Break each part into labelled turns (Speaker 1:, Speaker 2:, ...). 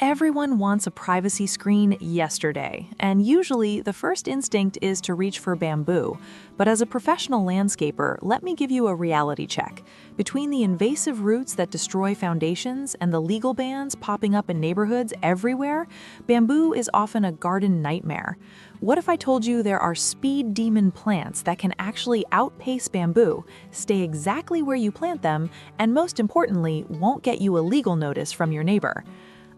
Speaker 1: Everyone wants a privacy screen yesterday, and usually the first instinct is to reach for bamboo. But as a professional landscaper, let me give you a reality check. Between the invasive roots that destroy foundations and the legal bans popping up in neighborhoods everywhere, bamboo is often a garden nightmare. What if I told you there are speed demon plants that can actually outpace bamboo, stay exactly where you plant them, and most importantly, won't get you a legal notice from your neighbor?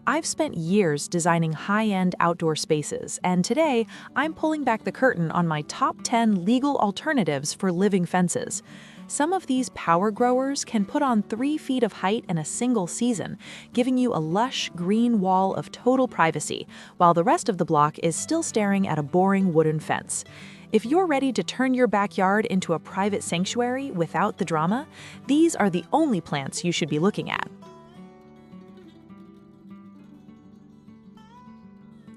Speaker 1: I've spent years designing high-end outdoor spaces, and today I'm pulling back the curtain on my top 10 legal alternatives for living fences. Some of these power growers can put on 3 feet of height in a single season, giving you a lush green wall of total privacy, while the rest of the block is still staring at a boring wooden fence. If you're ready to turn your backyard into a private sanctuary without the drama, these are the only plants you should be looking at.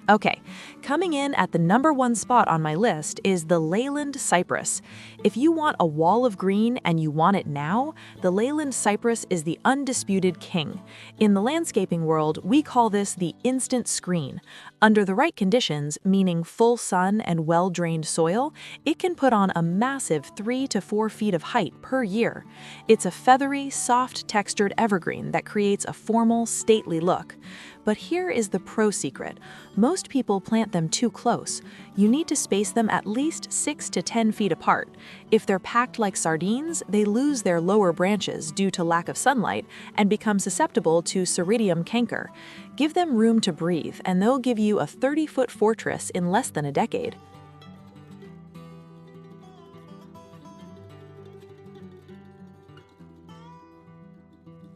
Speaker 1: Okay, coming in at the #1 spot on my list is the Leland Cyprus. If you want a wall of green and you want it now, the Leland Cyprus is the undisputed king. In the landscaping world, we call this the instant screen. Under the right conditions, meaning full sun and well-drained soil, it can put on a massive 3 to 4 feet of height per year. It's a feathery, soft-textured evergreen that creates a formal, stately look. But here is the pro secret. Most people plant them too close. You need to space them at least 6 to 10 feet apart. If they're packed like sardines, they lose their lower branches due to lack of sunlight and become susceptible to Ceridium canker. Give them room to breathe, and they'll give you a 30-foot fortress in less than a decade.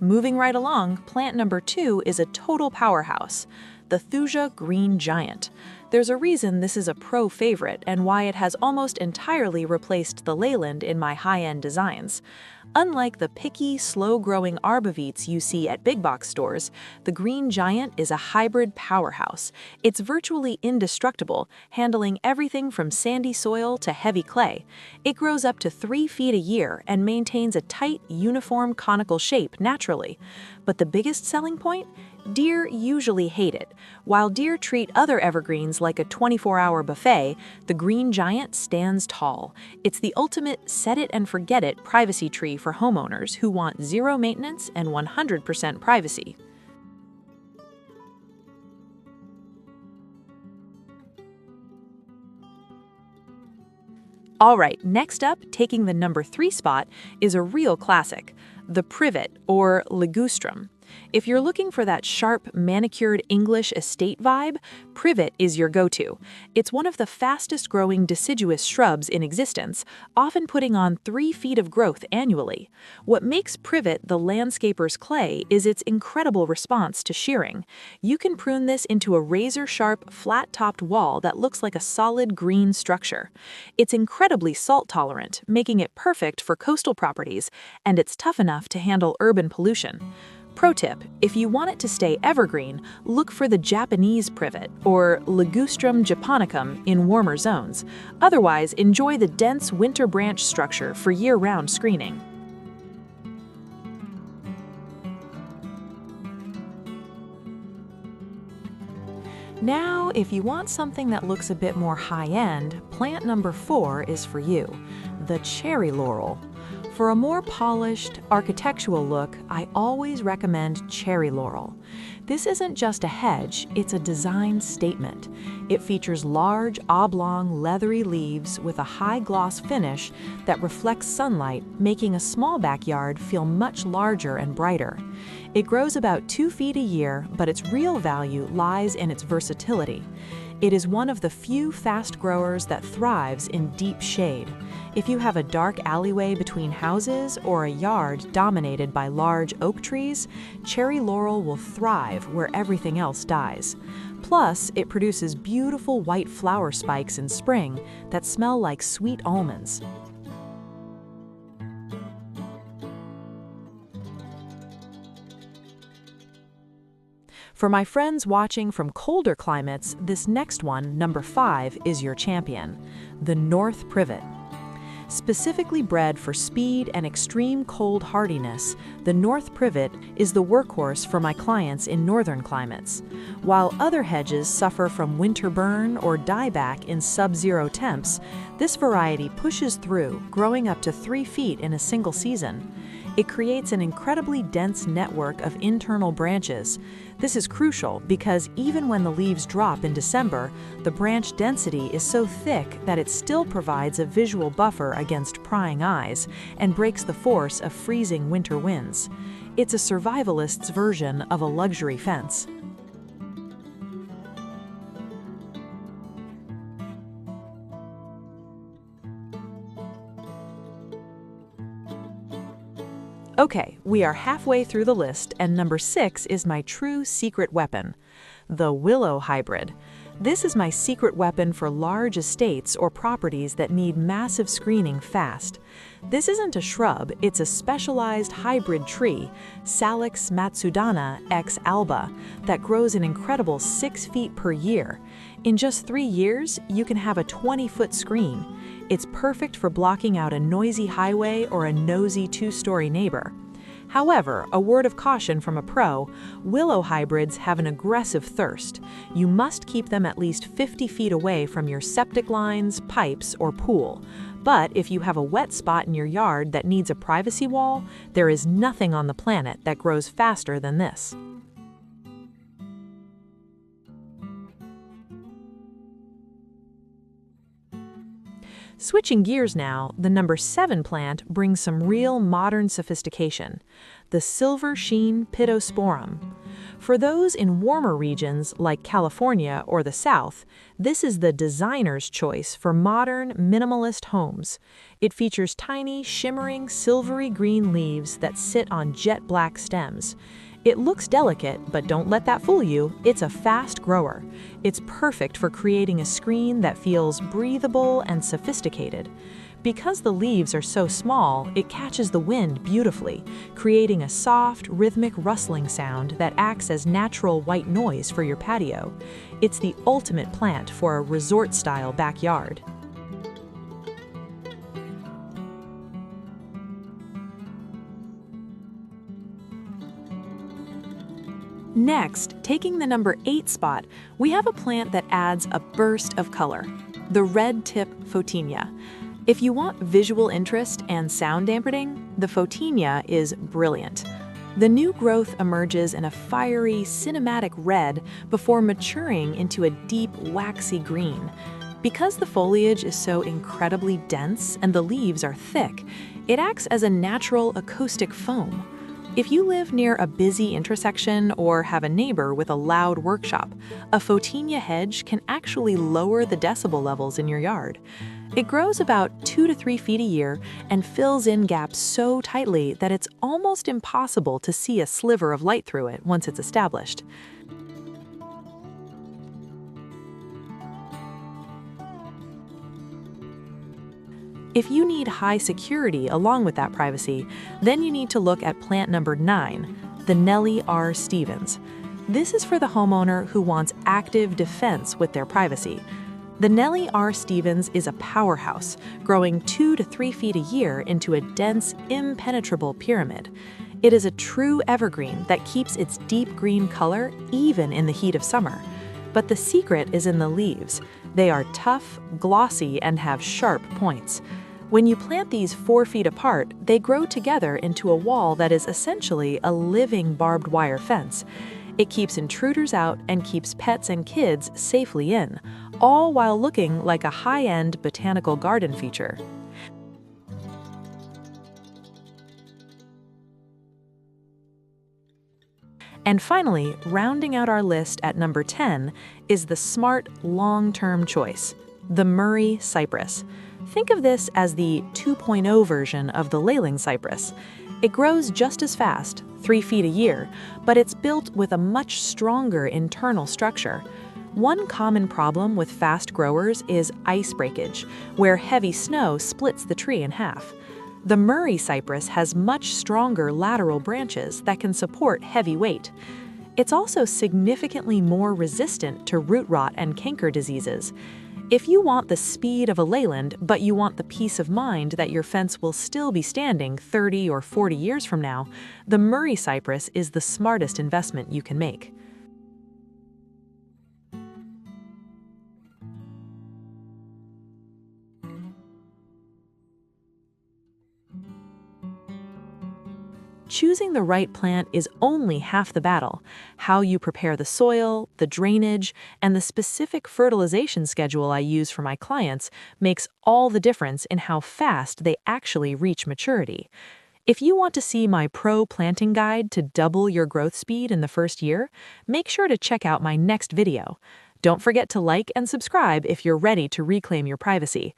Speaker 1: Moving right along, plant number 2 is a total powerhouse, the Thuja green giant. There's a reason this is a pro favorite and why it has almost entirely replaced the Leyland in my high-end designs. Unlike the picky, slow-growing arborvitaes you see at big box stores, the green giant is a hybrid powerhouse. It's virtually indestructible, handling everything from sandy soil to heavy clay. It grows up to 3 feet a year and maintains a tight, uniform conical shape naturally. But the biggest selling point? Deer usually hate it. While deer treat other evergreens like a 24-hour buffet, the green giant stands tall. It's the ultimate set-it-and-forget-it privacy tree for homeowners who want zero maintenance and 100% privacy. All right, next up, taking the #3 spot, is a real classic, the Privet, or ligustrum. If you're looking for that sharp, manicured English estate vibe, Privet is your go-to. It's one of the fastest-growing deciduous shrubs in existence, often putting on 3 feet of growth annually. What makes Privet the landscaper's clay is its incredible response to shearing. You can prune this into a razor-sharp, flat-topped wall that looks like a solid green structure. It's incredibly salt-tolerant, making it perfect for coastal properties, and it's tough enough to handle urban pollution. Pro tip, if you want it to stay evergreen, look for the Japanese privet, or Ligustrum japonicum, in warmer zones. Otherwise, enjoy the dense winter branch structure for year-round screening. Now, if you want something that looks a bit more high-end, plant #4 is for you, the cherry laurel. For a more polished, architectural look, I always recommend cherry laurel. This isn't just a hedge, it's a design statement. It features large, oblong, leathery leaves with a high-gloss finish that reflects sunlight, making a small backyard feel much larger and brighter. It grows about 2 feet a year, but its real value lies in its versatility. It is one of the few fast growers that thrives in deep shade. If you have a dark alleyway between houses or a yard dominated by large oak trees, cherry laurel will thrive where everything else dies. Plus, it produces beautiful white flower spikes in spring that smell like sweet almonds. For my friends watching from colder climates, this next one, #5, is your champion, the North Privet. Specifically bred for speed and extreme cold hardiness, the North Privet is the workhorse for my clients in northern climates. While other hedges suffer from winter burn or dieback in sub-zero temps, this variety pushes through, growing up to 3 feet in a single season. It creates an incredibly dense network of internal branches. This is crucial because even when the leaves drop in December, the branch density is so thick that it still provides a visual buffer against prying eyes and breaks the force of freezing winter winds. It's a survivalist's version of a luxury fence. Okay, we are halfway through the list, and number 6 is my true secret weapon, the Willow Hybrid. This is my secret weapon for large estates or properties that need massive screening fast. This isn't a shrub, it's a specialized hybrid tree, Salix Matsudana x alba, that grows an incredible 6 feet per year. In just 3 years, you can have a 20-foot screen. It's perfect for blocking out a noisy highway or a nosy 2-story neighbor. However, a word of caution from a pro, willow hybrids have an aggressive thirst. You must keep them at least 50 feet away from your septic lines, pipes, or pool. But if you have a wet spot in your yard that needs a privacy wall, there is nothing on the planet that grows faster than this. Switching gears now, the number 7 plant brings some real modern sophistication, the silver sheen pitporum. For those in warmer regions like California or the South, this is the designer's choice for modern, minimalist homes. It features tiny, shimmering, silvery green leaves that sit on jet black stems. It looks delicate, but don't let that fool you, it's a fast grower. It's perfect for creating a screen that feels breathable and sophisticated. Because the leaves are so small, it catches the wind beautifully, creating a soft, rhythmic rustling sound that acts as natural white noise for your patio. It's the ultimate plant for a resort-style backyard. Next, taking the number 8 spot, we have a plant that adds a burst of color, the red tip fotinia. If you want visual interest and sound dampening, the fotinia is brilliant. The new growth emerges in a fiery, cinematic red before maturing into a deep, waxy green. Because the foliage is so incredibly dense and the leaves are thick, it acts as a natural acoustic foam. If you live near a busy intersection or have a neighbor with a loud workshop, a fotinia hedge can actually lower the decibel levels in your yard. It grows about 2 to 3 feet a year and fills in gaps so tightly that it's almost impossible to see a sliver of light through it once it's established. If you need high security along with that privacy, then you need to look at plant number 9, the Nelly R. Stevens. This is for the homeowner who wants active defense with their privacy. The Nelly R. Stevens is a powerhouse, growing 2 to 3 feet a year into a dense, impenetrable pyramid. It is a true evergreen that keeps its deep green color even in the heat of summer. But the secret is in the leaves. They are tough, glossy, and have sharp points. When you plant these 4 feet apart, they grow together into a wall that is essentially a living barbed wire fence. It keeps intruders out and keeps pets and kids safely in, all while looking like a high-end botanical garden feature. And finally, rounding out our list at number 10 is the smart, long-term choice, the Murray Cypress. Think of this as the 2.0 version of the Leland Cyprus. It grows just as fast, 3 feet a year, but it's built with a much stronger internal structure. One common problem with fast growers is ice breakage, where heavy snow splits the tree in half. The Murray cypress has much stronger lateral branches that can support heavy weight. It's also significantly more resistant to root rot and canker diseases. If you want the speed of a Leyland, but you want the peace of mind that your fence will still be standing 30 or 40 years from now, the Murray Cypress is the smartest investment you can make. Choosing the right plant is only half the battle. How you prepare the soil, the drainage, and the specific fertilization schedule I use for my clients makes all the difference in how fast they actually reach maturity. If you want to see my pro planting guide to double your growth speed in the first year, make sure to check out my next video. Don't forget to like and subscribe if you're ready to reclaim your privacy.